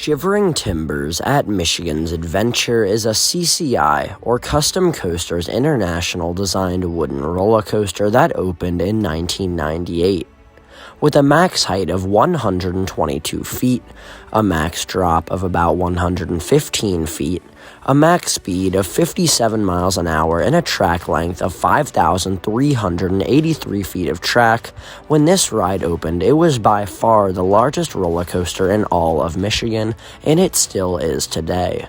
Shivering Timbers at Michigan's Adventure is a CCI, or Custom Coasters International designed wooden roller coaster that opened in 1998. With a max height of 122 feet, a max drop of about 115 feet, a max speed of 57 miles an hour, and a track length of 5,383 feet of track, when this ride opened, it was by far the largest roller coaster in all of Michigan, and it still is today.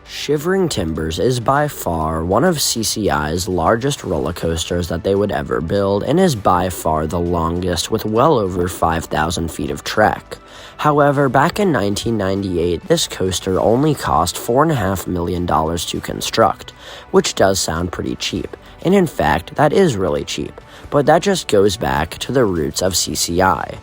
Shivering Timbers is by far one of CCI's largest roller coasters that they would ever build, and is by far the longest with well over 5,000 feet of track. However, back in 1998, this coaster only cost $4.5 million to construct, which does sound pretty cheap, and in fact, that is really cheap, but that just goes back to the roots of CCI.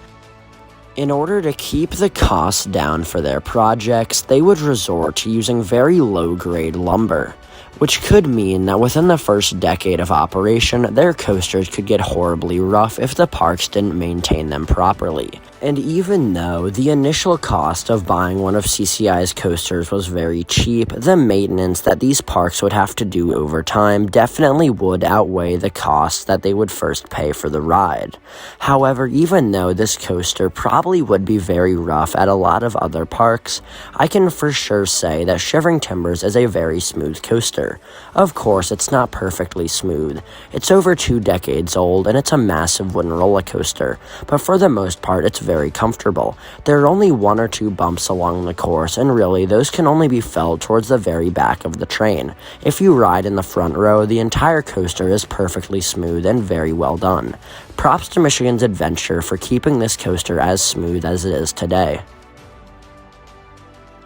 In order to keep the costs down for their projects, they would resort to using very low-grade lumber, which could mean that within the first decade of operation, their coasters could get horribly rough if the parks didn't maintain them properly. And even though the initial cost of buying one of CCI's coasters was very cheap, the maintenance that these parks would have to do over time definitely would outweigh the costs that they would first pay for the ride. However, even though this coaster probably would be very rough at a lot of other parks, I can for sure say that Shivering Timbers is a very smooth coaster. Of course, it's not perfectly smooth. It's over 2 decades old, and it's a massive wooden roller coaster, but for the most part, it's very comfortable. There are only 1 or 2 bumps along the course, and really, those can only be felt towards the very back of the train. If you ride in the front row, the entire coaster is perfectly smooth and very well done. Props to Michigan's Adventure for keeping this coaster as smooth as it is today.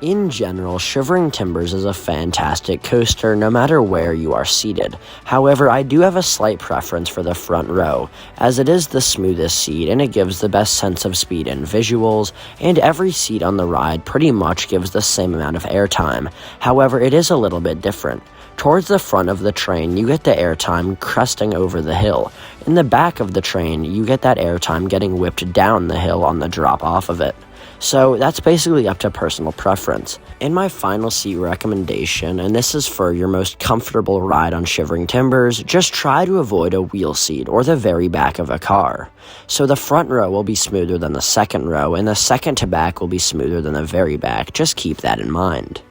In general, Shivering Timbers is a fantastic coaster no matter where you are seated. However, I do have a slight preference for the front row, as it is the smoothest seat and it gives the best sense of speed and visuals, and every seat on the ride pretty much gives the same amount of airtime. However, it is a little bit different. Towards the front of the train, you get the airtime cresting over the hill. In the back of the train, you get that airtime getting whipped down the hill on the drop off of it. So that's basically up to personal preference. In my final seat recommendation, and this is for your most comfortable ride on Shivering Timbers, just try to avoid a wheel seat or the very back of a car. So the front row will be smoother than the second row, and the second to back will be smoother than the very back. Just keep that in mind.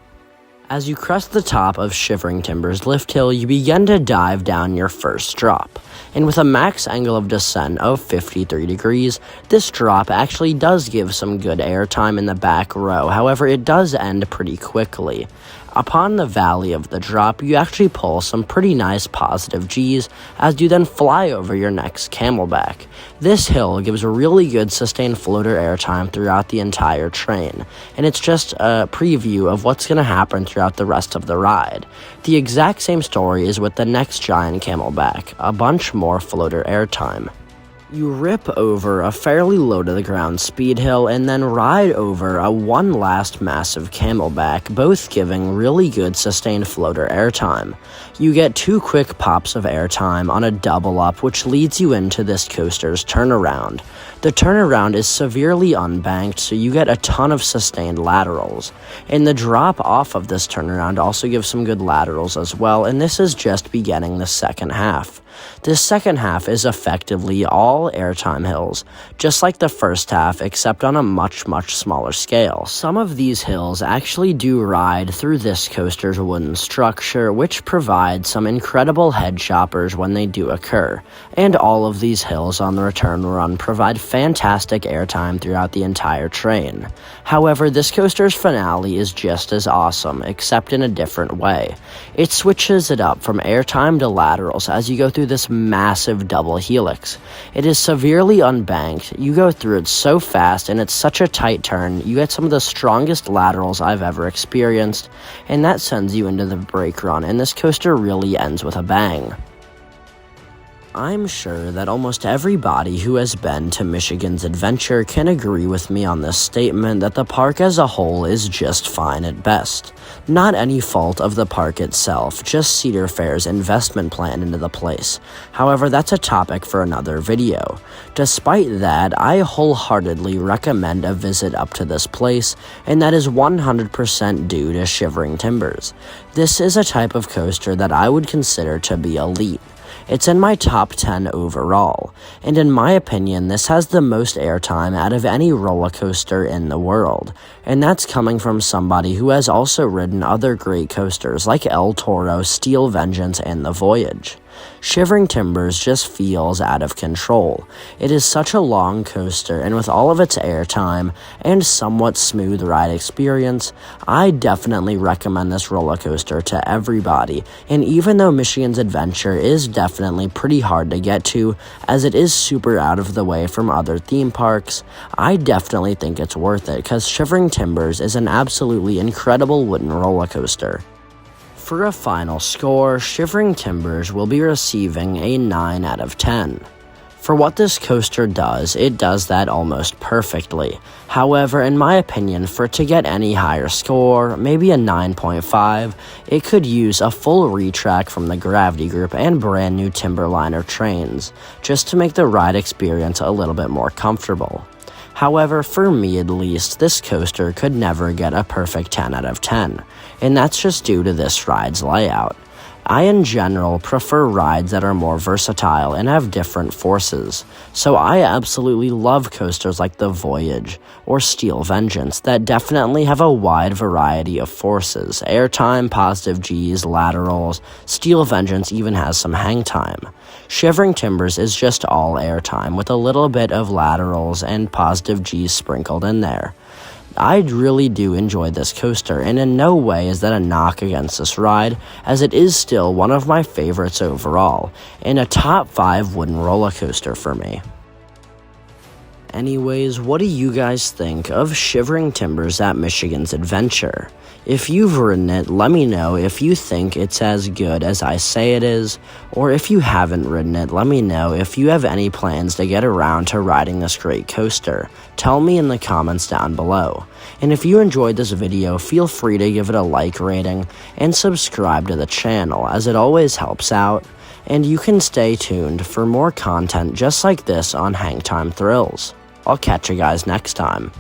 As you crest the top of Shivering Timbers lift hill, you begin to dive down your first drop. And with a max angle of descent of 53 degrees, this drop actually does give some good airtime in the back row, however it does end pretty quickly. Upon the valley of the drop, you actually pull some pretty nice positive G's as you then fly over your next camelback. This hill gives a really good sustained floater airtime throughout the entire train, and it's just a preview of what's going to happen throughout the rest of the ride. The exact same story is with the next giant camelback, a bunch more floater airtime. You rip over a fairly low-to-the-ground speed hill and then ride over one last massive camelback, both giving really good sustained floater airtime. You get 2 quick pops of airtime on a double up, which leads you into this coaster's turnaround. The turnaround is severely unbanked, so you get a ton of sustained laterals. And the drop off of this turnaround also gives some good laterals as well, and this is just beginning the second half. This second half is effectively all airtime hills, just like the first half, except on a much smaller scale. Some of these hills actually do ride through this coaster's wooden structure, which provides some incredible head choppers when they do occur. And all of these hills on the return run provide fantastic airtime throughout the entire train. However, this coaster's finale is just as awesome, except in a different way. It switches it up from airtime to laterals as you go through this massive double helix. It is severely unbanked, you go through it so fast, and it's such a tight turn, you get some of the strongest laterals I've ever experienced, and that sends you into the brake run, and this coaster really ends with a bang. I'm sure that almost everybody who has been to Michigan's Adventure can agree with me on this statement that the park as a whole is just fine at best. Not any fault of the park itself, just Cedar Fair's investment plan into the place. However, that's a topic for another video. Despite that, I wholeheartedly recommend a visit up to this place, and that is 100% due to Shivering Timbers. This is a type of coaster that I would consider to be elite. It's in my top 10 overall, and in my opinion, this has the most airtime out of any roller coaster in the world, and that's coming from somebody who has also ridden other great coasters like El Toro, Steel Vengeance, and The Voyage. Shivering Timbers just feels out of control. It is such a long coaster, and with all of its airtime and somewhat smooth ride experience, I definitely recommend this roller coaster to everybody. And even though Michigan's Adventure is definitely pretty hard to get to, as it is super out of the way from other theme parks, I definitely think it's worth it because Shivering Timbers is an absolutely incredible wooden roller coaster. For a final score, Shivering Timbers will be receiving a 9 out of 10. For what this coaster does, it does that almost perfectly. However, in my opinion, for it to get any higher score, maybe a 9.5, it could use a full retrack from the Gravity Group and brand new Timberliner trains, just to make the ride experience a little bit more comfortable. However, for me at least, this coaster could never get a perfect 10 out of 10, and that's just due to this ride's layout. I in general prefer rides that are more versatile and have different forces, so I absolutely love coasters like The Voyage or Steel Vengeance that definitely have a wide variety of forces, airtime, positive Gs, laterals. Steel Vengeance even has some hang time. Shivering Timbers is just all airtime with a little bit of laterals and positive Gs sprinkled in there. I really do enjoy this coaster, and in no way is that a knock against this ride, as it is still one of my favorites overall, and a top 5 wooden roller coaster for me. Anyways, what do you guys think of Shivering Timbers at Michigan's Adventure? If you've ridden it, let me know if you think it's as good as I say it is, or if you haven't ridden it, let me know if you have any plans to get around to riding this great coaster. Tell me in the comments down below. And if you enjoyed this video, feel free to give it a like rating and subscribe to the channel, as it always helps out. And you can stay tuned for more content just like this on Hangtime Thrills. I'll catch you guys next time.